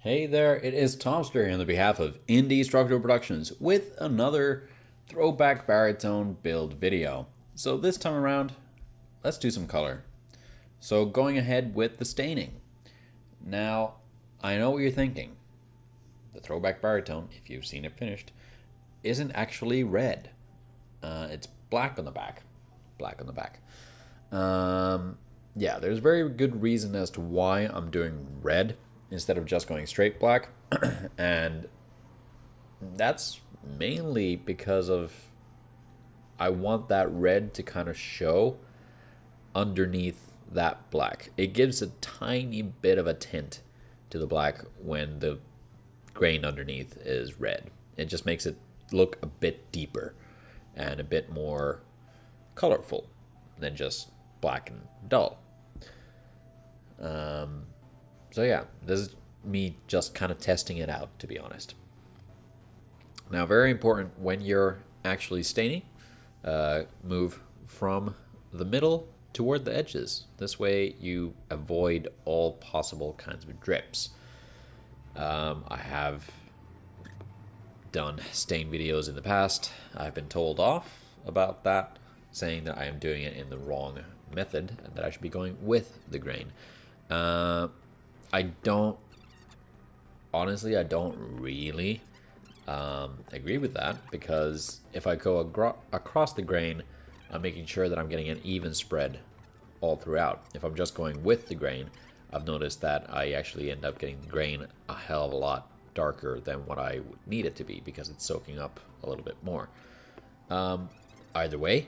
Hey there, it is Tom Spear on the behalf of Indie Structural Productions with another throwback baritone build video. So this time around, let's do some color. So going ahead with the staining. Now, I know what you're thinking. The throwback baritone, if you've seen it finished, isn't actually red. It's black on the back. Black on the back. Yeah, there's very good reason as to why I'm doing red instead of just going straight black. And that's mainly because of I want that red to kind of show underneath that black. It gives a tiny bit of a tint to the black when the grain underneath is red. It just makes it look a bit deeper and a bit more colorful than just black and dull. So yeah, this is me just kind of testing it out, to be honest. Now, very important when you're actually staining, move from the middle toward the edges. This way you avoid all possible kinds of drips. I have done stain videos in the past. I've been told off about that, saying that I am doing it in the wrong method and that I should be going with the grain. I don't really agree with that, because if I go across the grain, I'm making sure that I'm getting an even spread all throughout. If I'm just going with the grain, I've noticed that I actually end up getting the grain a hell of a lot darker than what I would need it to be, because it's soaking up a little bit more. Either way,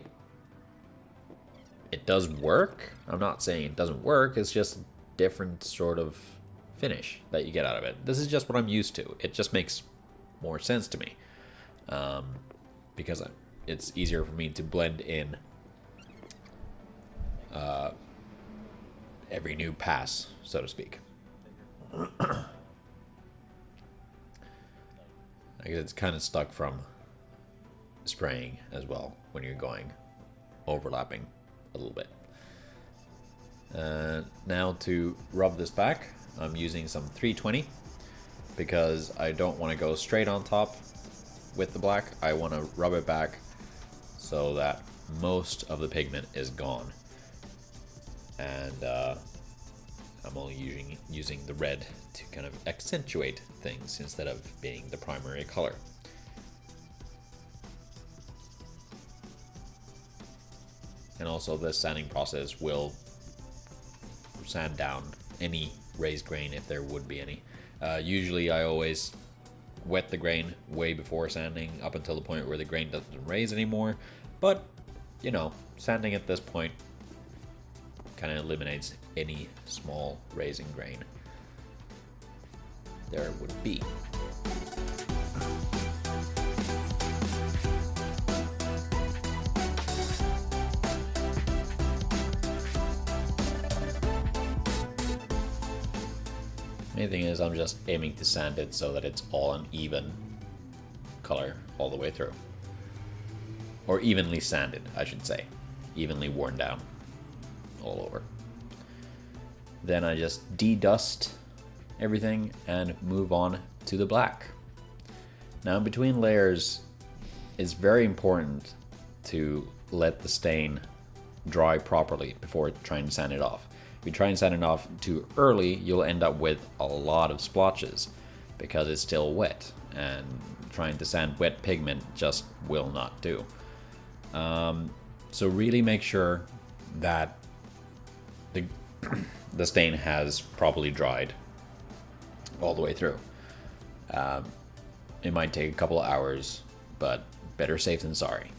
it does work. I'm not saying it doesn't work, it's just a different sort of finish that you get out of it. This is just what I'm used to. It just makes more sense to me, because it's easier for me to blend in every new pass, so to speak. I guess it's kind of stuck from spraying as well when you're going overlapping a little bit. Now to rub this back, I'm using some 320 because I don't want to go straight on top with the black. I want to rub it back so that most of the pigment is gone. And I'm only using the red to kind of accentuate things instead of being the primary color. And also the sanding process will sand down any raised grain if there would be any. Usually I always wet the grain way before sanding, up until the point where the grain doesn't raise anymore. But, you know, sanding at this point kind of eliminates any small raising grain there would be. Main thing is I'm just aiming to sand it so that it's all an even color all the way through. Or evenly sanded, I should say. Evenly worn down all over. Then I just de-dust everything and move on to the black. Now, in between layers, it's very important to let the stain dry properly before trying to sand it off. If you try and sand it off too early, you'll end up with a lot of splotches because it's still wet, and trying to sand wet pigment just will not do. So really make sure that the stain has properly dried all the way through. It might take a couple of hours, but better safe than sorry.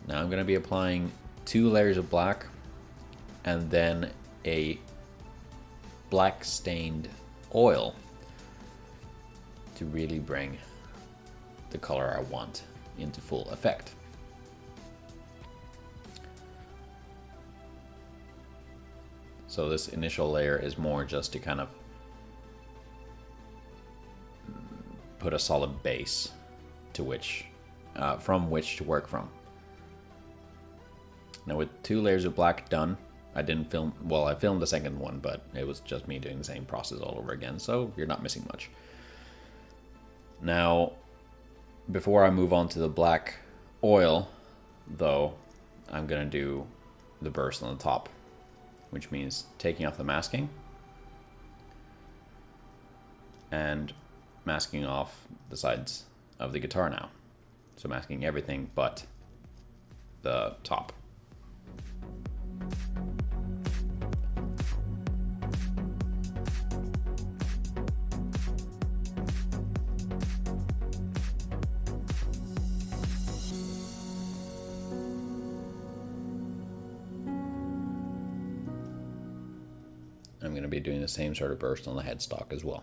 Now I'm going to be applying 2 layers of black and then a black stained oil to really bring the color I want into full effect. So this initial layer is more just to kind of put a solid base to which, from which to work from. Now with 2 layers of black done, I didn't film, well, I filmed the second one, but it was just me doing the same process all over again, so you're not missing much. Now, before I move on to the black oil, though, I'm gonna do the burst on the top, which means taking off the masking and masking off the sides of the guitar now. So masking everything but the top. I'm going to be doing the same sort of burst on the headstock as well.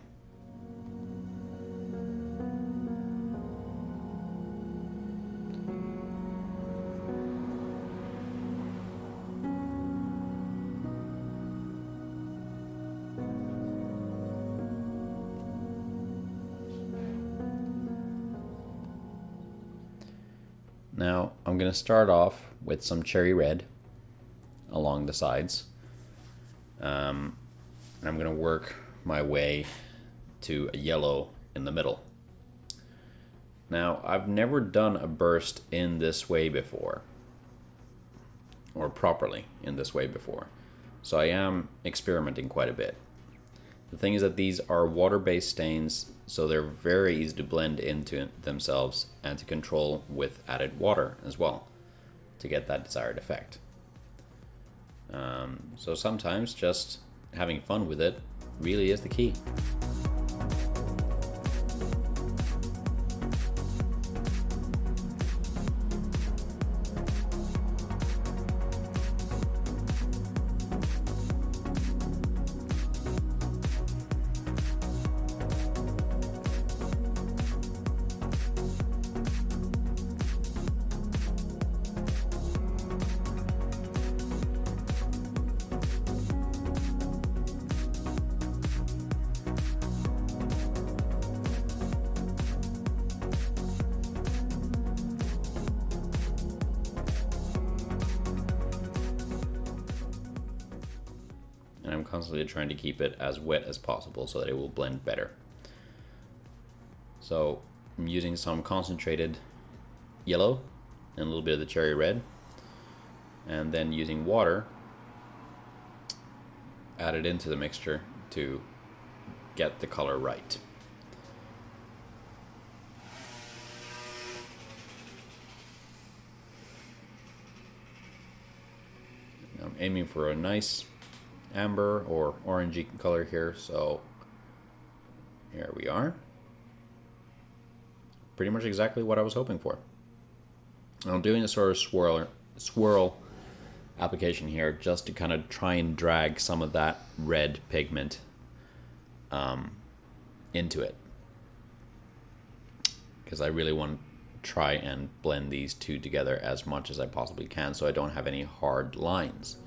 Now I'm going to start off with some cherry red along the sides. And I'm going to work my way to a yellow in the middle. Now, I've never done a burst in this way before, or properly in this way before, so I am experimenting quite a bit. The thing is that these are water-based stains, so they're very easy to blend into themselves and to control with added water as well to get that desired effect. So sometimes just having fun with it really is the key. And I'm constantly trying to keep it as wet as possible so that it will blend better. So I'm using some concentrated yellow and a little bit of the cherry red, and then using water added into the mixture to get the color right. I'm aiming for a nice amber or orangey color here, so here we are. Pretty much exactly what I was hoping for. I'm doing a sort of swirl application here just to kind of try and drag some of that red pigment into it, because I really want to try and blend these two together as much as I possibly can so I don't have any hard lines.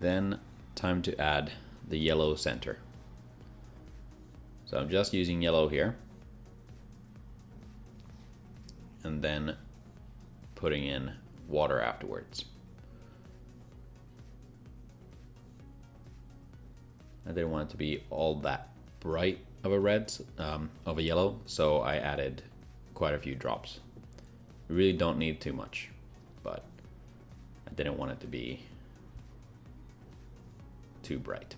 Then time to add the yellow center. So I'm just using yellow here, and then putting in water afterwards. I didn't want it to be all that bright of a red, of a yellow, so I added quite a few drops. You really don't need too much, but I didn't want it to be too bright.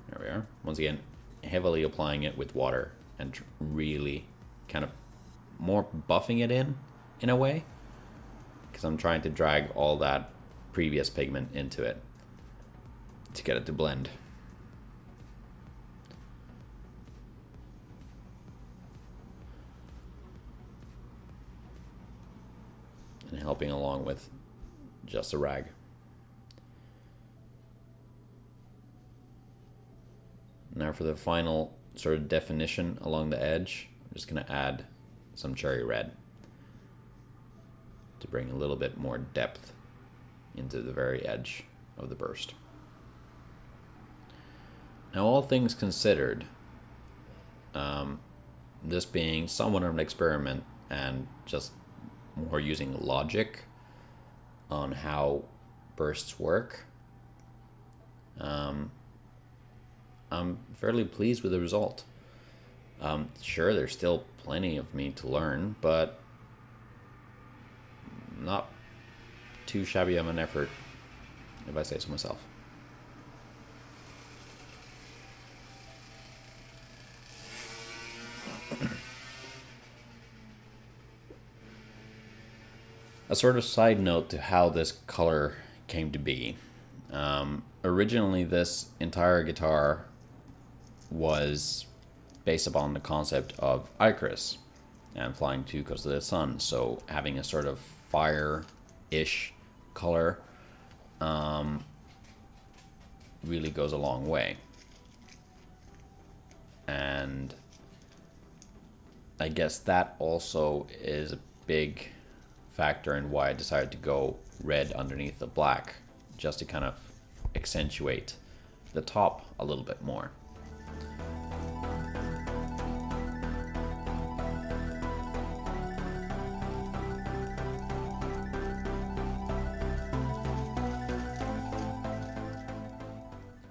There we are. Once again, heavily applying it with water and really kind of more buffing it in a way, because I'm trying to drag all that previous pigment into it to get it to blend. helping along with just a rag. Now for the final sort of definition along the edge, I'm just going to add some cherry red to bring a little bit more depth into the very edge of the burst. Now, all things considered, this being somewhat of an experiment and just more using logic on how bursts work, I'm fairly pleased with the result. Sure, there's still plenty of me to learn, but not too shabby of an effort, if I say so myself. A sort of side note to how this color came to be. Originally, this entire guitar was based upon the concept of Icarus and flying too close to the sun, so having a sort of fire-ish color really goes a long way. And I guess that also is a big factor in why I decided to go red underneath the black, just to kind of accentuate the top a little bit more.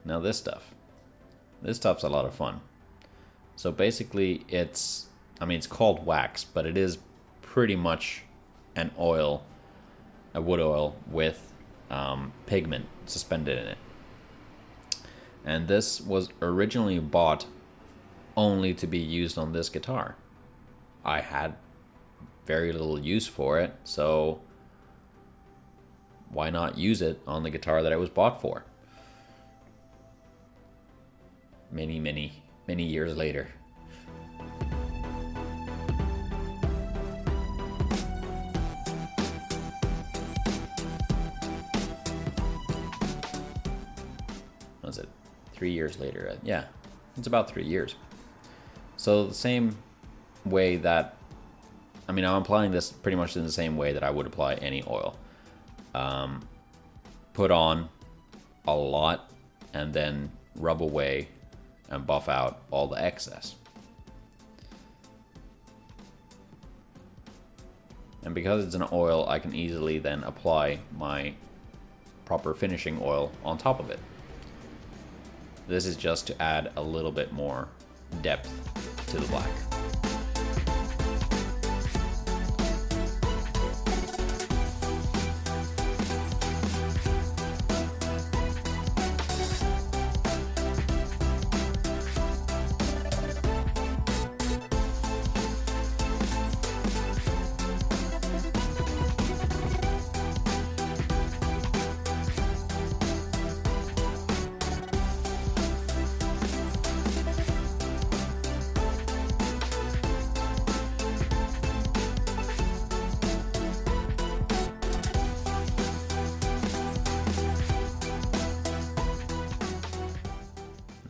Now this stuff's a lot of fun. So basically it's called wax, but it is pretty much an oil, a wood oil with pigment suspended in it. And this was originally bought only to be used on this guitar. I had very little use for it, so why not use it on the guitar that it was bought for? Many years later. Was it 3 years later? Yeah, it's about 3 years. So the same way that, I'm applying this pretty much in the same way that I would apply any oil. Put on a lot and then rub away and buff out all the excess. And because it's an oil, I can easily then apply my proper finishing oil on top of it. This is just to add a little bit more depth to the black.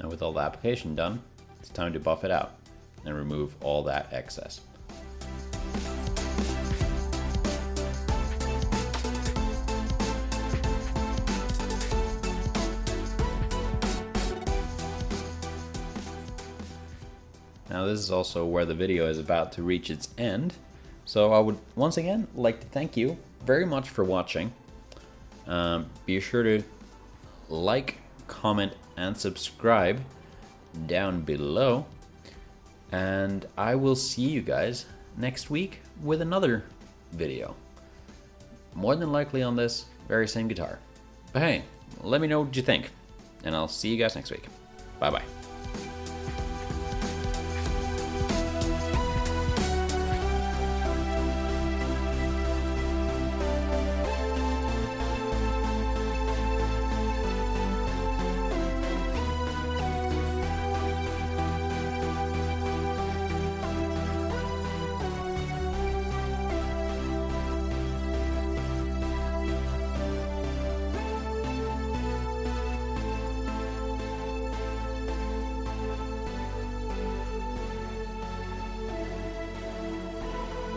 With all the application done, it's time to buff it out and remove all that excess. Now this is also where the video is about to reach its end, so I would once again like to thank you very much for watching. Be sure to like, comment, and subscribe down below, and I will see you guys next week with another video, more than likely on this very same guitar. But hey, let me know what you think, and I'll see you guys next week. Bye bye.